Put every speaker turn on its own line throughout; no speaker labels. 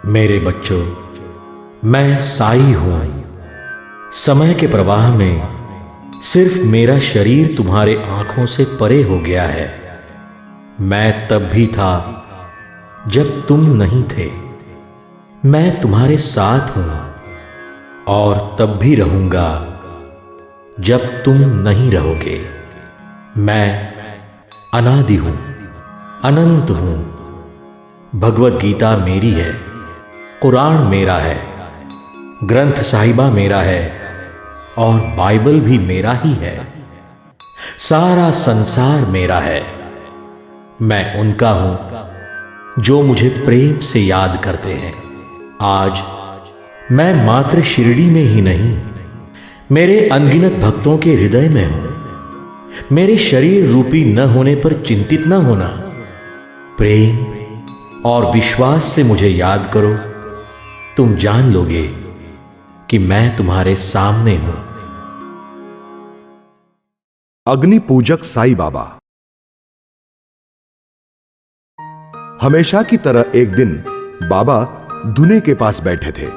मेरे बच्चों, मैं साई हूं। समय के प्रवाह में सिर्फ मेरा शरीर तुम्हारे आंखों से परे हो गया है। मैं तब भी था जब तुम नहीं थे। मैं तुम्हारे साथ हूं और तब भी रहूंगा जब तुम नहीं रहोगे। मैं अनादि हूं, अनंत हूं। भगवत गीता मेरी है, कुरान मेरा है, ग्रंथ साहिबा मेरा है और बाइबल भी मेरा ही है। सारा संसार मेरा है। मैं उनका हूं जो मुझे प्रेम से याद करते हैं। आज मैं मात्र शिरडी में ही नहीं, मेरे अनगिनत भक्तों के हृदय में हूं। मेरे शरीर रूपी न होने पर चिंतित न होना। प्रेम और विश्वास से मुझे याद करो, तुम जान लोगे कि मैं तुम्हारे सामने हूं।
अग्नि पूजक साई बाबा। हमेशा की तरह एक दिन बाबा धुने के पास बैठे थे।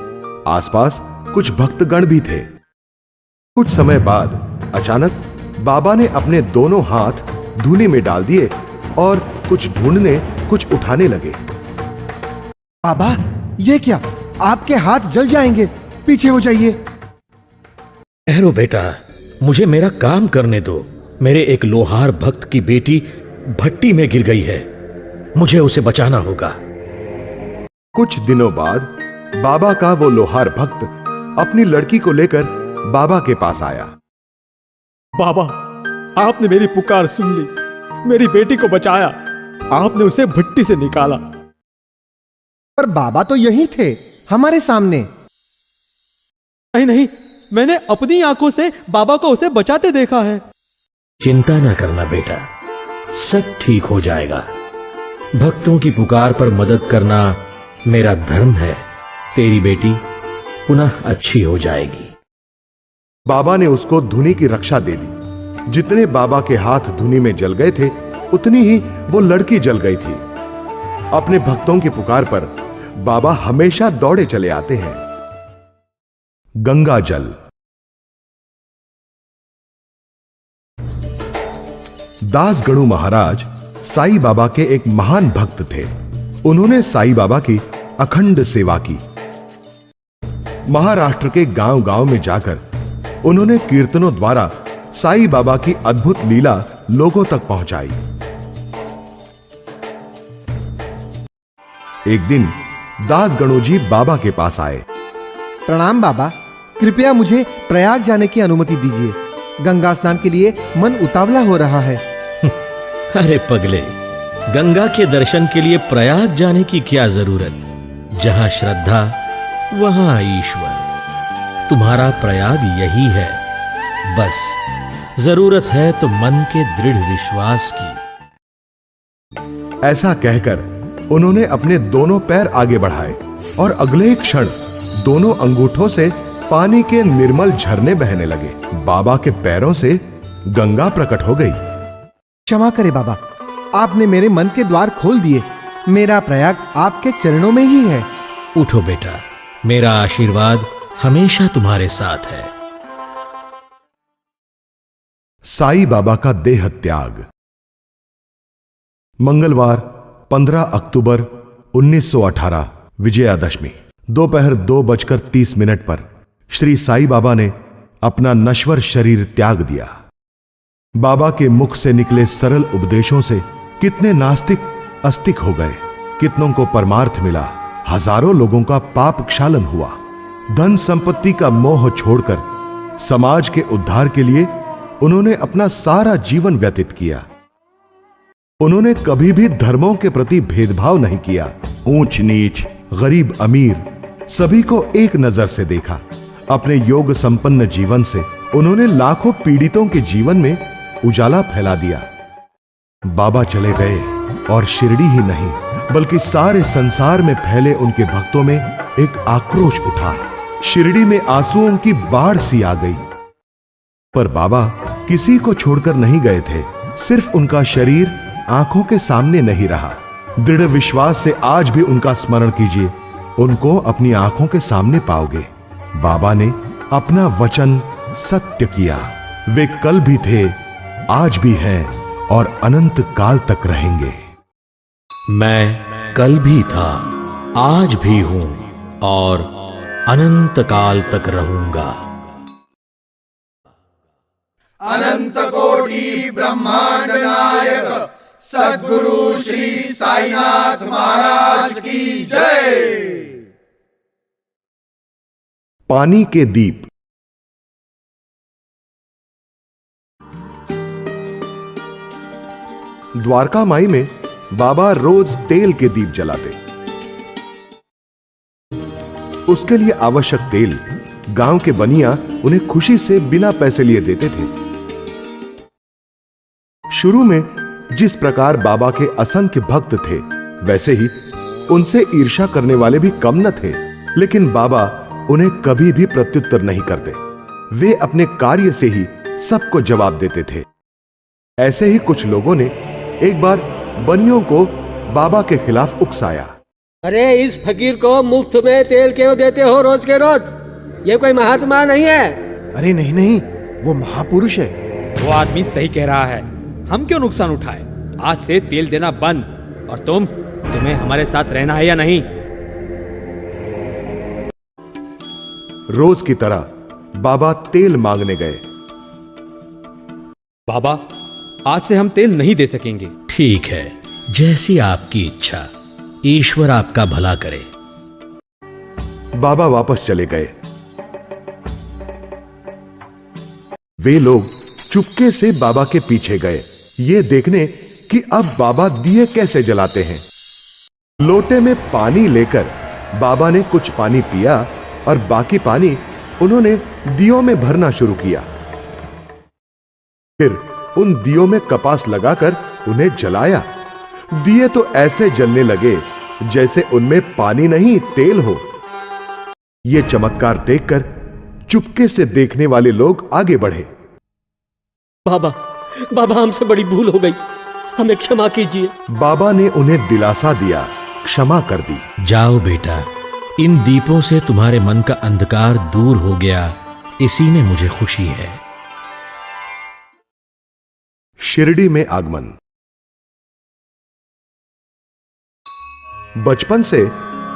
आसपास कुछ भक्तगण भी थे। कुछ समय बाद अचानक बाबा ने अपने दोनों हाथ धुनी में डाल दिए और कुछ ढूंढने, कुछ उठाने लगे।
बाबा, ये क्या? आपके हाथ जल जाएंगे, पीछे हो जाइए।
ठहरो बेटा, मुझे मेरा काम करने दो। मेरे एक लोहार भक्त की बेटी भट्टी में गिर गई है, मुझे उसे बचाना होगा।
कुछ दिनों बाद बाबा का वो लोहार भक्त अपनी लड़की को लेकर बाबा के पास आया।
बाबा, आपने मेरी पुकार सुन ली, मेरी बेटी को बचाया, आपने उसे भट्टी से निकाला।
पर बाबा तो यही थे, हमारे सामने।
नहीं नहीं, मैंने अपनी आंखों से बाबा को उसे बचाते देखा है।
चिंता न करना बेटा, सब ठीक हो जाएगा। भक्तों की पुकार पर मदद करना मेरा धर्म है। तेरी बेटी पुनः अच्छी हो जाएगी।
बाबा ने उसको धुनी की रक्षा दे दी। जितने बाबा के हाथ धुनी में जल गए थे, उतनी ही वो लड़की जल गई थी। अपने भक्तों की पुकार पर बाबा हमेशा दौड़े चले आते हैं। गंगा जल। दास गणु महाराज साई बाबा के एक महान भक्त थे। उन्होंने साई बाबा की अखंड सेवा की। महाराष्ट्र के गांव-गांव में जाकर उन्होंने कीर्तनों द्वारा साई बाबा की अद्भुत लीला लोगों तक पहुंचाई। एक दिन दास गणु जी बाबा के पास आए।
प्रणाम बाबा, कृपया मुझे प्रयाग जाने की अनुमति दीजिए। गंगा स्नान के लिए मन उतावला हो रहा है।
अरे पगले, गंगा के दर्शन के लिए प्रयाग जाने की क्या जरूरत? जहां श्रद्धा वहां ईश्वर। तुम्हारा प्रयाग यही है। बस जरूरत है तो मन के दृढ़ विश्वास की।
ऐसा कहकर उन्होंने अपने दोनों पैर आगे बढ़ाए और अगले क्षण दोनों अंगूठों से पानी के निर्मल झरने बहने लगे। बाबा के पैरों से गंगा प्रकट हो गई।
क्षमा करें बाबा, आपने मेरे मन के द्वार खोल दिए। मेरा प्रयाग आपके चरणों में ही है।
उठो बेटा, मेरा आशीर्वाद हमेशा तुम्हारे साथ है।
साई बाबा का देह त्याग। मंगलवार 15 अक्टूबर 1918 विजयादशमी दोपहर 2:30 पर श्री साई बाबा ने अपना नश्वर शरीर त्याग दिया। बाबा के मुख से निकले सरल उपदेशों से कितने नास्तिक अस्तिक हो गए, कितनों को परमार्थ मिला, हजारों लोगों का पाप क्षालन हुआ। धन संपत्ति का मोह छोड़कर समाज के उद्धार के लिए उन्होंने अपना सारा जीवन व्यतीत किया। उन्होंने कभी भी धर्मों के प्रति भेदभाव नहीं किया। ऊंच नीच, गरीब अमीर, सभी को एक नजर से देखा। अपने योग संपन्न जीवन से उन्होंने लाखों पीड़ितों के जीवन में उजाला फैला दिया। बाबा चले गए और शिरडी ही नहीं बल्कि सारे संसार में फैले उनके भक्तों में एक आक्रोश उठा। शिरडी में आंसुओं की बाढ़ सी आ गई। पर बाबा किसी को छोड़कर नहीं गए थे। सिर्फ उनका शरीर आंखों के सामने नहीं रहा। दृढ़ विश्वास से आज भी उनका स्मरण कीजिए उनको अपनी आंखों के सामने पाओगे। बाबा ने अपना वचन सत्य किया। वे कल भी थे, आज भी हैं और अनंत काल तक रहेंगे।
मैं कल भी था, आज भी हूं और अनंत काल तक रहूंगा।
अनंत कोटि ब्रह्मांड नायक सद्गुरु श्री साईनाथ महाराज की जय।
पानी के दीप। द्वारका माई में बाबा रोज तेल के दीप जलाते। उसके लिए आवश्यक तेल गांव के बनिया उन्हें खुशी से बिना पैसे लिए देते थे। शुरू में जिस प्रकार बाबा के असंख्य भक्त थे, वैसे ही उनसे ईर्ष्या करने वाले भी कम न थे। लेकिन बाबा उन्हें कभी भी प्रत्युत्तर नहीं करते। वे अपने कार्य से ही सबको जवाब देते थे। ऐसे ही कुछ लोगों ने एक बार बनियों को बाबा के खिलाफ उकसाया।
अरे इस फकीर को मुफ्त में तेल क्यों देते हो रोज के रोज? ये कोई महात्मा नहीं है।
अरे नहीं नहीं, वो महापुरुष है।
वो आदमी सही कह रहा है। हम क्यों नुकसान उठाए? आज से तेल देना बंद। और तुम्हें हमारे साथ रहना है या नहीं?
रोज की तरह बाबा तेल मांगने गए।
बाबा, आज से हम तेल नहीं दे सकेंगे।
ठीक है, जैसी आपकी इच्छा। ईश्वर आपका भला करे।
बाबा वापस चले गए। वे लोग चुपके से बाबा के पीछे गए, ये देखने कि अब बाबा दिए कैसे जलाते हैं। लोटे में पानी लेकर बाबा ने कुछ पानी पिया और बाकी पानी उन्होंने दियों में भरना शुरू किया। फिर उन दियों में कपास लगाकर उन्हें जलाया। दिए तो ऐसे जलने लगे जैसे उनमें पानी नहीं, तेल हो। यह चमत्कार देखकर चुपके से देखने वाले लोग आगे बढ़े।
बाबा हमसे बड़ी भूल हो गई, हमें क्षमा कीजिए।
बाबा ने उन्हें दिलासा दिया, क्षमा कर दी।
जाओ बेटा, इन दीपों से तुम्हारे मन का अंधकार दूर हो गया, इसी में मुझे खुशी है।
शिरडी में आगमन। बचपन से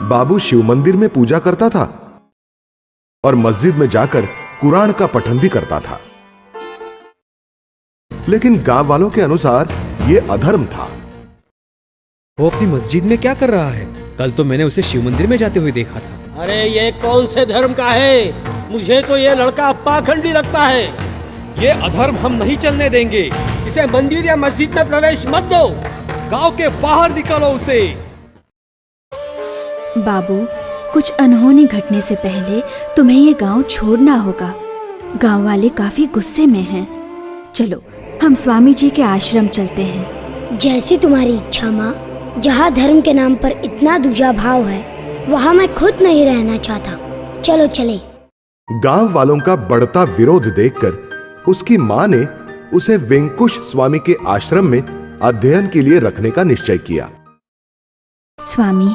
बाबू शिव मंदिर में पूजा करता था और मस्जिद में जाकर कुरान का पठन भी करता था। लेकिन गांव वालों के अनुसार यह अधर्म था।
वो अपनी मस्जिद में क्या कर रहा है? कल तो मैंने उसे शिव मंदिर में जाते हुए देखा था।
अरे ये कौन से धर्म का है? मुझे तो ये लड़का पाखंडी लगता है।
ये अधर्म हम नहीं चलने देंगे।
इसे मंदिर या मस्जिद में प्रवेश मत दो।
गांव के बाहर निकालो उसे।
बाबू, कुछ अनहोनी घटने से पहले तुम्हें ये गांव छोड़ना होगा। गांव वाले काफी गुस्से में हैं। चलो हम स्वामी जी के आश्रम चलते हैं।
जैसी तुम्हारी इच्छा माँ। जहाँ धर्म के नाम पर इतना दूजा भाव है, वहाँ मैं खुद नहीं रहना चाहता। चलो चले।
गांव वालों का बढ़ता विरोध देखकर उसकी मां ने उसे वेंकुश स्वामी के आश्रम में अध्ययन के लिए रखने का निश्चय किया।
स्वामी,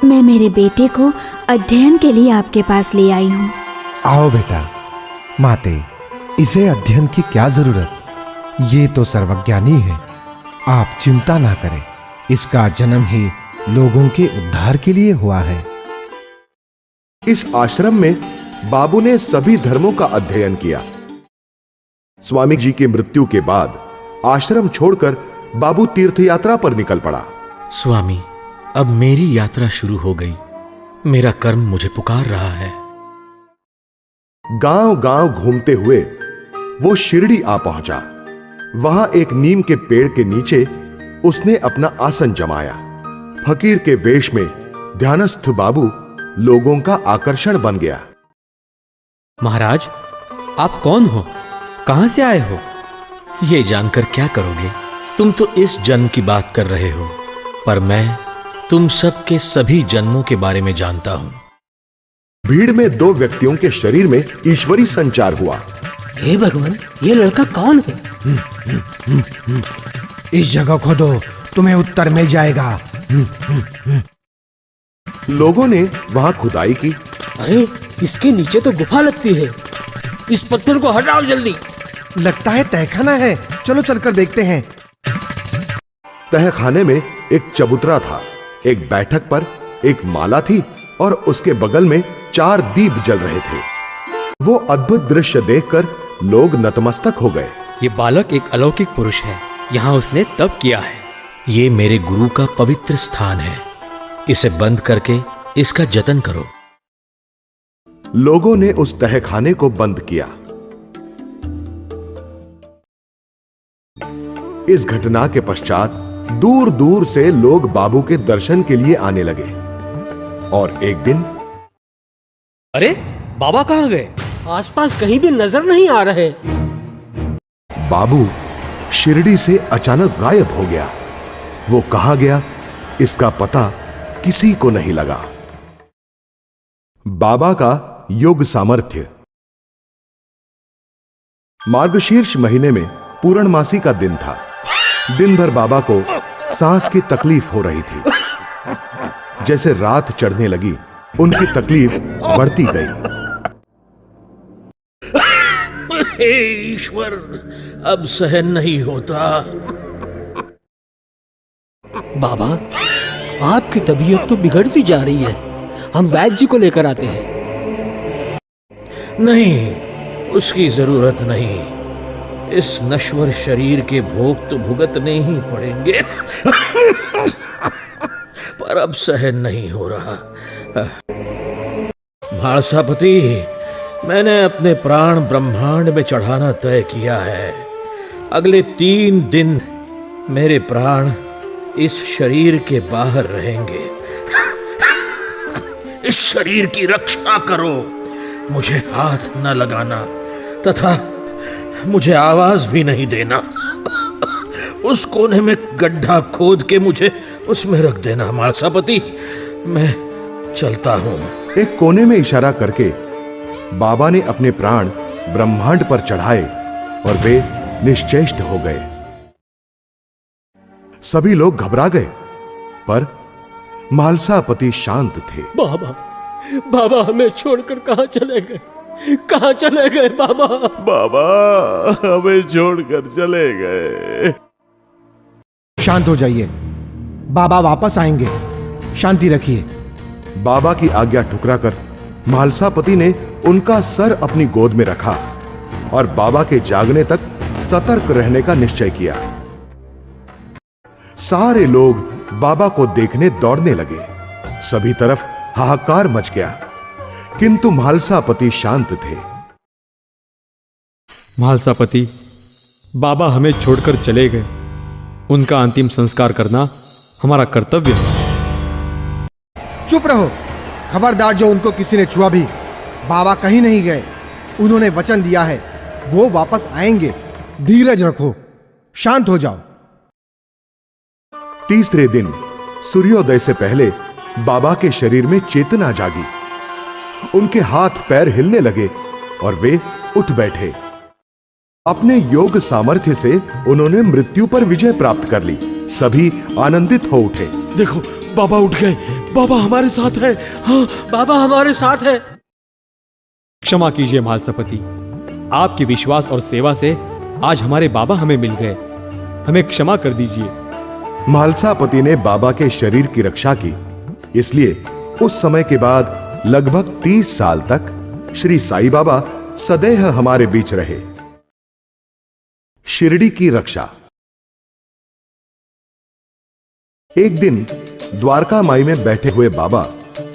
मैं मेरे बेटे को अध्ययन के लिए आपके पास ले आई हूँ।
आओ बेटा। माते, इसे अध्ययन की क्या जरूरत? ये तो सर्वज्ञानी है। आप चिंता ना करें, इसका जन्म ही लोगों के उद्धार के लिए हुआ है।
इस आश्रम में बाबू ने सभी धर्मों का अध्ययन किया। स्वामी जी की मृत्यु के बाद आश्रम छोड़कर बाबू तीर्थ यात्रा पर निकल पड़ा।
स्वामी, अब मेरी यात्रा शुरू हो गई। मेरा कर्म मुझे पुकार रहा है।
गांव गांव घूमते हुए वो शिरडी आ पहुंचा। वहां एक नीम के पेड़ के नीचे उसने अपना आसन जमाया। फकीर के वेश में ध्यानस्थ बाबू लोगों का आकर्षण बन गया।
महाराज, आप कौन हो? कहां से आए हो?
ये जानकर क्या करोगे? तुम तो इस जन्म की बात कर रहे हो, पर मैं तुम सबके सभी जन्मों के बारे में जानता हूं।
भीड़ में दो व्यक्तियों के शरीर में ईश्वरी संचार हुआ।
हे भगवान, ये लड़का कौन है?
इस जगह खोदो, तुम्हें उत्तर मिल जाएगा।
लोगों ने वहां खुदाई की।
अरे इसके नीचे तो गुफा लगती है, इस पत्थर को हटाओ जल्दी।
लगता है तहखाना है, चलो चलकर देखते हैं।
तहखाने में एक चबूतरा था, एक बैठक पर एक माला थी और उसके बगल में 4 दीप जल रहे थे। वो अद्भुत दृश्य देखकर लोग नतमस्तक हो गए।
ये बालक एक अलौकिक पुरुष है, यहाँ उसने तप किया है।
ये मेरे गुरु का पवित्र स्थान है, इसे बंद करके इसका जतन करो।
लोगों ने उस तहखाने को बंद किया। इस घटना के पश्चात दूर दूर से लोग बाबू के दर्शन के लिए आने लगे। और एक दिन,
अरे बाबा कहाँ गए?
आसपास कहीं भी नजर नहीं आ रहे।
बाबू शिरडी से अचानक गायब हो गया। वो कहां गया इसका पता किसी को नहीं लगा। बाबा का योग सामर्थ्य। मार्गशीर्ष महीने में पूर्णमासी का दिन था। दिन भर बाबा को सांस की तकलीफ हो रही थी। जैसे रात चढ़ने लगी, उनकी तकलीफ बढ़ती गई।
हे ईश्वर, अब सहन नहीं होता।
बाबा, आपकी तबीयत तो बिगड़ती जा रही है, हम वैद्य जी को लेकर आते हैं।
नहीं, उसकी जरूरत नहीं। इस नश्वर शरीर के भोग तो भुगतने ही पड़ेंगे। पर अब सहन नहीं हो रहा। भालसापति, मैंने अपने प्राण ब्रह्मांड में चढ़ाना तय किया है। अगले 3 दिन मेरे प्राण इस शरीर के बाहर रहेंगे। इस शरीर की रक्षा करो, मुझे हाथ न लगाना तथा मुझे आवाज भी नहीं देना। उस कोने में गड्ढा खोद के मुझे उसमें रख देना। मालसापति, मैं चलता हूं।
एक कोने में इशारा करके बाबा ने अपने प्राण ब्रह्मांड पर चढ़ाए और वे निश्चेष्ट हो गए। सभी लोग घबरा गए, पर मालसापति शांत थे।
बाबा, बाबा हमें छोड़कर कहां चले गए? कहां चले गए बाबा?
बाबा हमें छोड़कर चले गए।
शांत हो जाइए, बाबा वापस आएंगे, शांति रखिए।
बाबा की आज्ञा ठुकराकर मालसापति ने उनका सर अपनी गोद में रखा और बाबा के जागने तक सतर्क रहने का निश्चय किया। सारे लोग बाबा को देखने दौड़ने लगे। सभी तरफ हाहाकार मच गया, किंतु मालसापति शांत थे।
मालसापति, बाबा हमें छोड़कर चले गए। उनका अंतिम संस्कार करना हमारा कर्तव्य है।
चुप रहो, खबरदार, जो उनको किसी ने छुआ भी। बाबा कहीं नहीं गए, उन्होंने वचन दिया है, वो वापस आएंगे। धीरज रखो, शांत हो जाओ।
तीसरे दिन सूर्योदय से पहले बाबा के शरीर में चेतना जागी। उनके हाथ पैर हिलने लगे और वे उठ बैठे। अपने योग सामर्थ्य से उन्होंने मृत्यु पर विजय प्राप्त कर ली। सभी आनंदित हो उठे।
देखो, बाबा उठ गए, बाबा हमारे साथ है। हाँ, बाबा हमारे साथ है।
क्षमा कीजिए मालसापति, आपके विश्वास और सेवा से आज हमारे बाबा हमें मिल गए। हमें क्षमा कर दीजिए।
मालसापति ने बाबा के शरीर की रक्षा की, इसलिए उस समय के बाद लगभग 30 साल तक श्री साईं बाबा सदैव हमारे बीच रहे। शिरडी की रक्षा। एक दिन द्वारका माई में बैठे हुए बाबा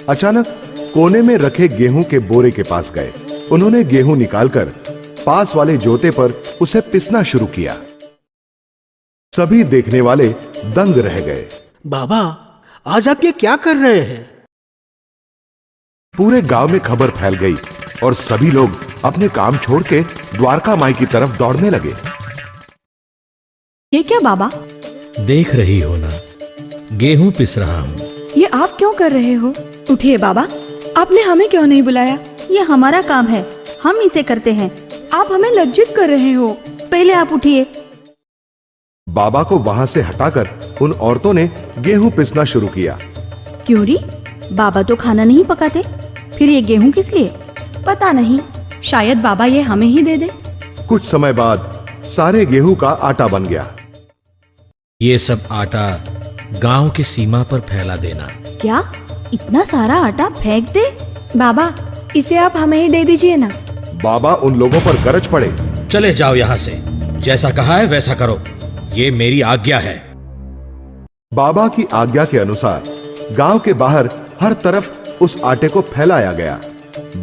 अचानक कोने में रखे गेहूं के बोरे के पास गए। उन्होंने गेहूं निकालकर पास वाले जोते पर उसे पिसना शुरू किया। सभी देखने वाले दंग रह गए।
बाबा, आज आप ये क्या कर रहे हैं?
पूरे गांव में खबर फैल गई और सभी लोग अपने काम छोड़ के द्वारका माई की तरफ दौड़ने लगे।
ये क्या बाबा?
देख रही हो ना, गेहूं पिस रहा हूं।
ये आप क्यों कर रहे हो? उठिए बाबा, आपने हमें क्यों नहीं बुलाया? ये हमारा काम है, हम इसे करते हैं। आप हमें लज्जित कर रहे हो, पहले आप उठिए।
बाबा को वहां से हटाकर उन औरतों ने गेहूं पिसना शुरू किया।
क्यों री, बाबा तो खाना नहीं पकाते, फिर ये गेहूं किस लिए?
पता नहीं, शायद बाबा ये हमें ही दे दे।
कुछ समय बाद सारे गेहूं का आटा बन गया।
ये सब आटा गांव की सीमा पर फैला देना।
क्या इतना सारा आटा फेंक दे?
बाबा इसे आप हमें ही दे दीजिए ना।
बाबा उन लोगों पर गरज पड़े।
चले जाओ यहां से, जैसा कहा है वैसा करो, ये मेरी आज्ञा है।
बाबा की आज्ञा के अनुसार गांव के बाहर हर तरफ उस आटे को फैलाया गया।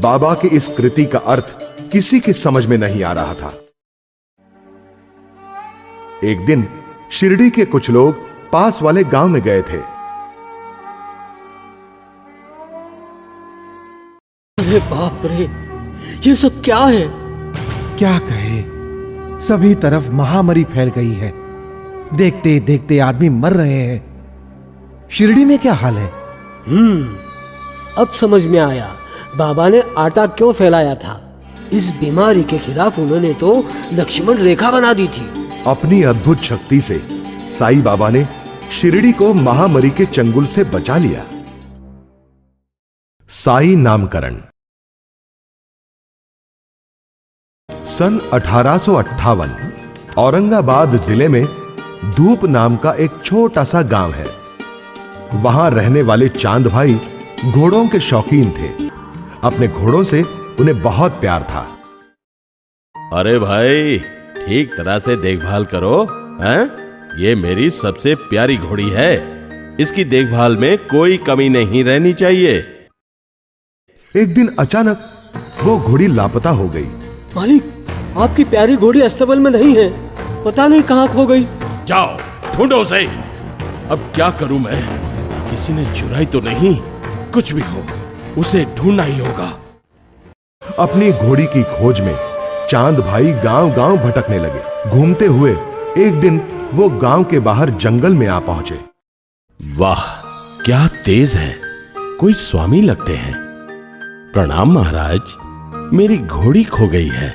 बाबा की इस कृति का अर्थ किसी की समझ में नहीं आ रहा था। एक दिन शिरडी के कुछ लोग पास वाले गांव में गए थे।
अरे बाप रे, ये सब क्या है?
क्या कहे, सभी तरफ महामारी फैल गई है। देखते देखते आदमी मर रहे हैं। शिरडी में क्या हाल है?
अब समझ में आया बाबा ने आटा क्यों फैलाया था। इस बीमारी के खिलाफ उन्होंने तो लक्ष्मण रेखा बना दी थी।
अपनी अद्भुत शक्ति से साईं बाबा ने शिरडी को महामारी के चंगुल से बचा लिया। साई नामकरण। सन 1858 औरंगाबाद जिले में धूप नाम का एक छोटा सा गांव है। वहां रहने वाले चांद भाई घोड़ों के शौकीन थे। अपने घोड़ों से उन्हें बहुत प्यार था।
अरे भाई, ठीक तरह से देखभाल करो, हैं? ये मेरी सबसे प्यारी घोड़ी है। इसकी देखभाल में कोई कमी नहीं रहनी चाहिए।
एक दिन अचानक वो घोड़ी लापता हो गई।
मालिक, आपकी प्यारी घोड़ी अस्तबल में नहीं है, पता नहीं कहां खो गई।
जाओ ढूंढो उसे। अब क्या करूं मैं? किसी ने चुराई तो नहीं? कुछ भी हो, उसे ढूंढना ही होगा।
अपनी घोड़ी की खोज में चांद भाई गांव-गांव भटकने लगे। घूमते हुए एक दिन वो गांव के बाहर जंगल में आ पहुंचे।
वाह, क्या तेज है! कोई स्वामी लगते हैं। प्रणाम महाराज, मेरी घोड़ी खो गई है।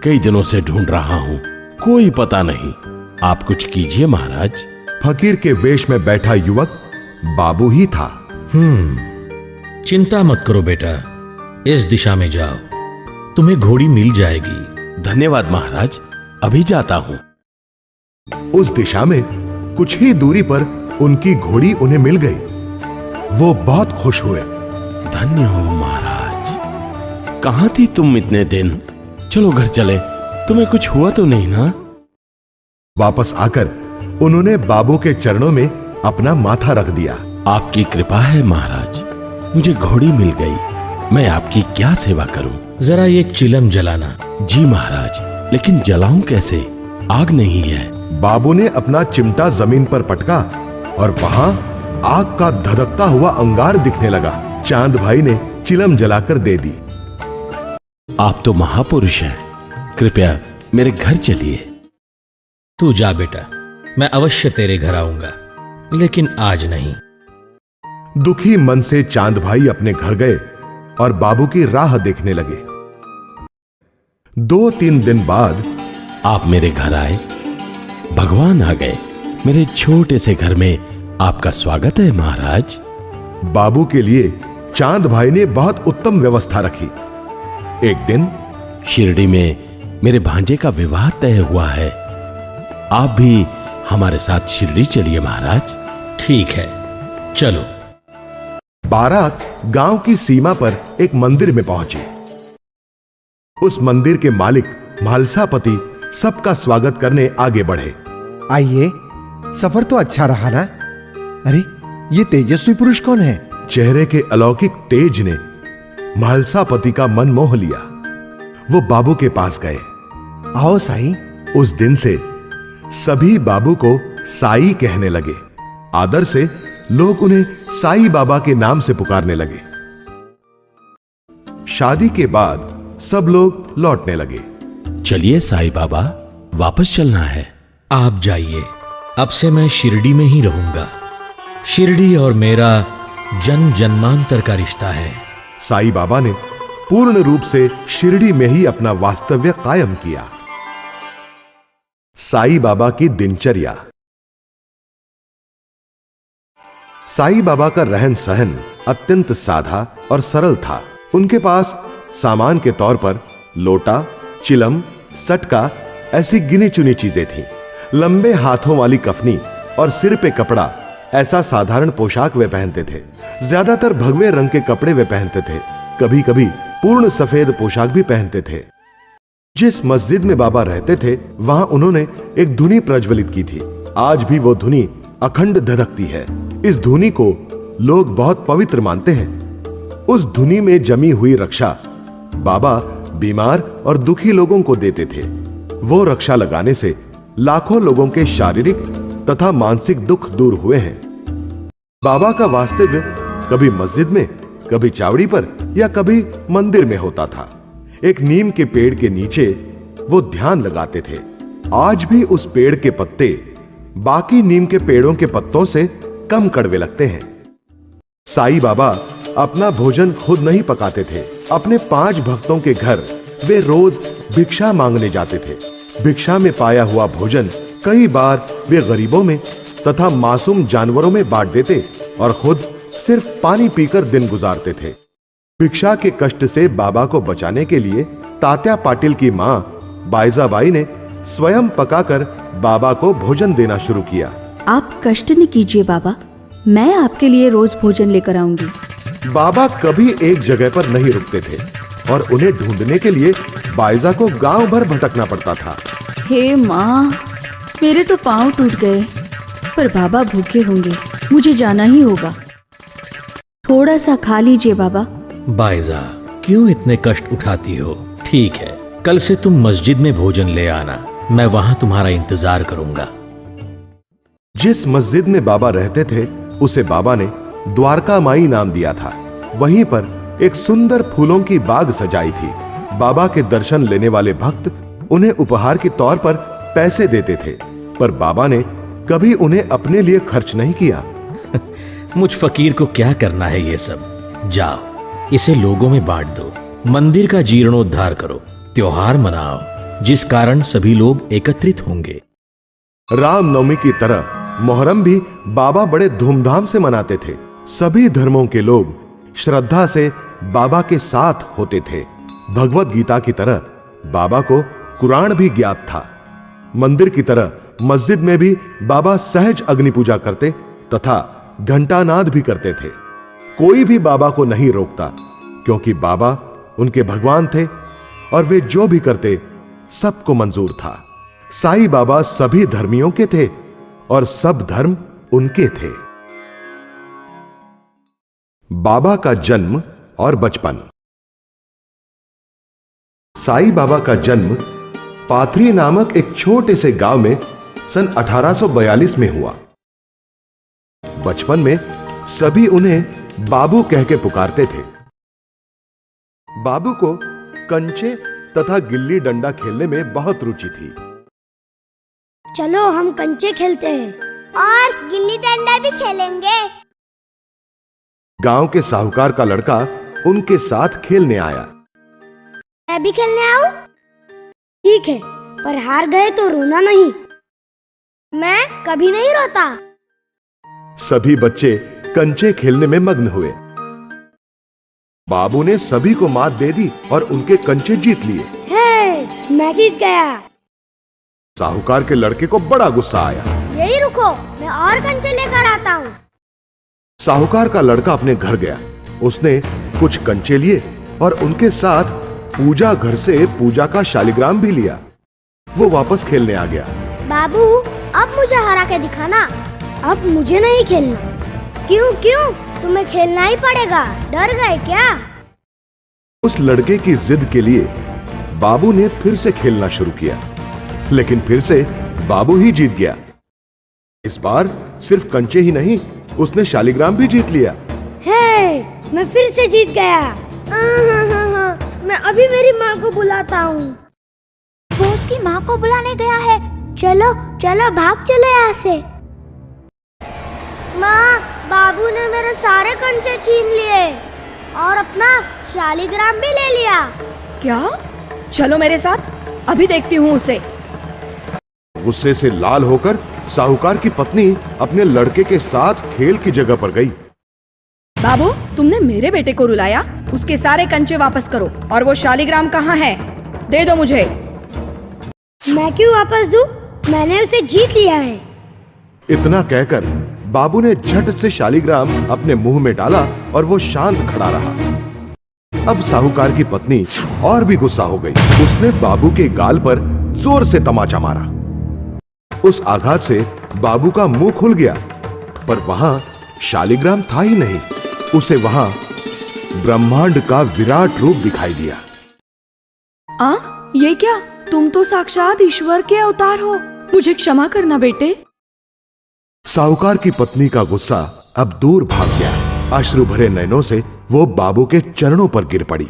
कई दिनों से ढूंढ रहा हूं, कोई पता नहीं। आप कुछ कीजिए महाराज।
फकीर के वेश में बैठा युवक बाबू ही था।
चिंता मत करो बेटा, इस दिशा में जाओ, तुम्हें घोड़ी मिल जाएगी।
धन्यवाद महाराज, अभी जाता हूं।
उस दिशा में कुछ ही दूरी पर उनकी घोड़ी उन्हें मिल गई। वो बहुत खुश हुए।
धन्य हो महाराज। कहां थी तुम इतने दिन? चलो घर चले, तुम्हें कुछ हुआ तो नहीं ना?
वापस आकर उन्होंने बाबू के चरणों में अपना माथा रख दिया।
आपकी कृपा है महाराज, मुझे घोड़ी मिल गई। मैं आपकी क्या सेवा करूं?
जरा ये चिलम जलाना।
जी महाराज, लेकिन जलाऊं कैसे? आग नहीं है।
बाबू ने अपना चिमटा जमीन पर पटका और वहां आग का धधकता हुआ अंगार दिखने लगा। चांद भाई ने चिलम जलाकर दे दी।
आप तो महापुरुष हैं, कृपया मेरे घर चलिए।
तू जा बेटा, मैं अवश्य तेरे घर आऊंगा, लेकिन आज नहीं।
दुखी मन से चांद भाई अपने घर गए और बाबू की राह देखने लगे। 2-3 दिन बाद
आप मेरे घर आए। भगवान आ गए। मेरे छोटे से घर में आपका स्वागत है महाराज।
बाबू के लिए चांद भाई ने बहुत उत्तम व्यवस्था रखी। एक दिन
शिरडी में मेरे भांजे का विवाह तय हुआ है। आप भी हमारे साथ शिरडी चलिए महाराज।
ठीक है, चलो।
बारात गांव की सीमा पर एक मंदिर में पहुंची। उस मंदिर के मालिक म्हालसापति सबका स्वागत करने आगे बढ़े।
आइए, सफर तो अच्छा रहा ना? अरे, ये तेजस्वी पुरुष कौन है?
चेहरे के अलौकिक तेज ने म्हालसापति का मन मोह लिया। वो बाबू के पास गए।
आओ साईं।
उस दिन से सभी बाबू को साई कहने लगे। आदर से लोग उन्हें साई बाबा के नाम से पुकारने लगे। शादी के बाद सब लोग लौटने लगे।
चलिए साई बाबा, वापस चलना है।
आप जाइए, अब से मैं शिरडी में ही रहूंगा। शिरडी और मेरा जन्म जन्मांतर का रिश्ता है।
साई बाबा ने पूर्ण रूप से शिरडी में ही अपना वास्तव्य कायम किया। साई बाबा की दिनचर्या। साईं बाबा का रहन सहन अत्यंत साधा और सरल था। उनके पास सामान के तौर पर लोटा, चिलम, सटका ऐसी गिनी चुनी चीजें थीं। लंबे हाथों वाली कफनी और सिर पे कपड़ा ऐसा साधारण पोशाक वे पहनते थे। ज्यादातर भगवे रंग के कपड़े वे पहनते थे। कभी कभी पूर्ण सफेद पोशाक भी पहनते थे। जिस मस्जिद में बाबा रहते थे वहां उन्होंने एक धुनी प्रज्वलित की थी। आज भी वो धुनी अखंड धधकती है। इस धुनी को लोग बहुत पवित्र मानते हैं। उस धुनी में जमी हुई रक्षा बाबा बीमार और दुखी लोगों को देते थे। वो रक्षा लगाने से लाखों लोगों के शारीरिक तथा मानसिक दुख दूर हुए हैं। बाबा का वास्तव्य कभी मस्जिद में, कभी चावड़ी पर या कभी मंदिर में होता था। एक नीम के पेड़ के नीचे वो ध्यान लगाते थे। आज भी उस पेड़ के पत्ते बाकी नीम के पेड़ों के पत्तों से कम कड़वे लगते हैं। साईं बाबा अपना भोजन खुद नहीं पकाते थे। अपने 5 भक्तों के घर वे रोज भिक्षा मांगने जाते थे। भिक्षा में पाया हुआ भोजन कई बार वे गरीबों में तथा मासूम जानवरों में बांट देते और खुद सिर्फ पानी पीकर दिन गुजारते थे। भिक्षा के कष्ट से बाबा को बचाने के लिए तात्या पाटिल की मां बाईजाबाई ने स्वयं पकाकर बाबा को भोजन देना शुरू किया।
आप कष्ट न कीजिए बाबा, मैं आपके लिए रोज भोजन लेकर आऊंगी।
बाबा कभी एक जगह पर नहीं रुकते थे और उन्हें ढूंढने के लिए बाईजा को गांव भर भटकना पड़ता था।
हे माँ, मेरे तो पांव टूट गए, पर बाबा भूखे होंगे, मुझे जाना ही होगा। थोड़ा सा खा लीजिए बाबा।
बाईजा, क्यों इतने कष्ट उठाती हो? ठीक है, कल से तुम मस्जिद में भोजन ले आना, मैं वहां तुम्हारा इंतजार करूंगा।
जिस मस्जिद में बाबा रहते थे उसे बाबा ने द्वारका माई नाम दिया था। वहीं पर एक सुंदर फूलों की बाग सजाई थी। बाबा के दर्शन लेने वाले भक्त उन्हें उपहार के तौर पर पैसे देते थे, पर बाबा ने कभी उन्हें अपने लिए खर्च नहीं किया।
मुझ फकीर को क्या करना है ये सब? जाओ, इसे लोगों में बांट दो, मंदिर का जीर्णोद्धार करो, त्योहार मनाओ जिस कारण सभी लोग एकत्रित होंगे।
रामनवमी की तरह मोहर्रम भी बाबा बड़े धूमधाम से मनाते थे। सभी धर्मों के लोग श्रद्धा से बाबा के साथ होते थे। भगवत गीता की तरह बाबा को कुरान भी ज्ञात था। मंदिर की तरह मस्जिद में भी बाबा सहज अग्नि पूजा करते तथा घंटानाद भी करते थे। कोई भी बाबा को नहीं रोकता, क्योंकि बाबा उनके भगवान थे और वे जो भी करते सबको मंजूर था। साईं बाबा सभी धर्मियों के थे और सब धर्म उनके थे। बाबा का जन्म और बचपन। साईं बाबा का जन्म पाथरी नामक एक छोटे से गांव में सन 1842 में हुआ। बचपन में सभी उन्हें बाबू कह के पुकारते थे। बाबू को कंचे तथा गिल्ली डंडा खेलने में बहुत रुचि थी।
चलो हम कंचे खेलते हैं और गिल्ली डंडा भी खेलेंगे।
गांव के साहूकार का लड़का उनके साथ खेलने आया।
मैं भी खेलने आऊं? ठीक है, पर हार गए तो रोना नहीं। मैं कभी नहीं रोता।
सभी बच्चे कंचे खेलने में मग्न हुए। बाबू ने सभी को मात दे दी और उनके कंचे जीत लिए।
हे, मैं जीत गया।
साहूकार के लड़के को बड़ा गुस्सा आया।
यही रुको, मैं और कंचे लेकर आता हूँ।
साहूकार का लड़का अपने घर गया। उसने कुछ कंचे लिए और उनके साथ पूजा घर से पूजा का शालिग्राम भी लिया। वो वापस खेलने आ गया।
बाबू, अब मुझे हरा के दिखाना। अब मुझे नहीं खेलना। क्यों क्यों? तुम्हें खेलना ही पड़ेगा। डर गए क्या?
उस लड़के की जिद के लिए बाबू ने फिर से खेलना शुरू किया, लेकिन फिर से बाबू ही जीत गया। इस बार सिर्फ कंचे ही नहीं, उसने शालिग्राम भी जीत लिया।
हे, मैं फिर से जीत गया। मैं अभी मेरी माँ को बुलाता हूँ।
वो उसकी माँ को बुलाने गया है।
चलो चलो, भाग चलो यहाँ से। माँ, बाबू ने मेरे सारे कंचे छीन लिए और अपना शालिग्राम भी ले लिया।
क्या? चलो मेरे साथ, अभी देखती हूँ उसे।
गुस्से से लाल होकर साहूकार की पत्नी अपने लड़के के साथ खेल की जगह पर गई।
बाबू, तुमने मेरे बेटे को रुलाया। उसके सारे कंचे वापस करो। और वो शालिग्राम कहाँ है? दे दो मुझे।
मैं क्यों वापस दूं? मैंने उसे जीत लिया है।
इतना कहकर बाबू ने झट से शालिग्राम अपने मुंह में डाला और वो शांत खड़ा रहा। अब साहूकार की पत्नी और भी गुस्सा हो गई। उसने बाबू के गाल पर जोर से तमाचा मारा। उस आघात से बाबू का मुंह खुल गया, पर वहां शालिग्राम था ही नहीं। उसे वहां ब्रह्मांड का विराट रूप दिखाई दिया।
ये क्या? तुम तो साक्षात ईश्वर के अवतार हो। मुझे क्षमा करना बेटे।
साहूकार की पत्नी का गुस्सा अब दूर भाग गया। अश्रु भरे नयनों से वो बाबू के चरणों पर गिर पड़ी।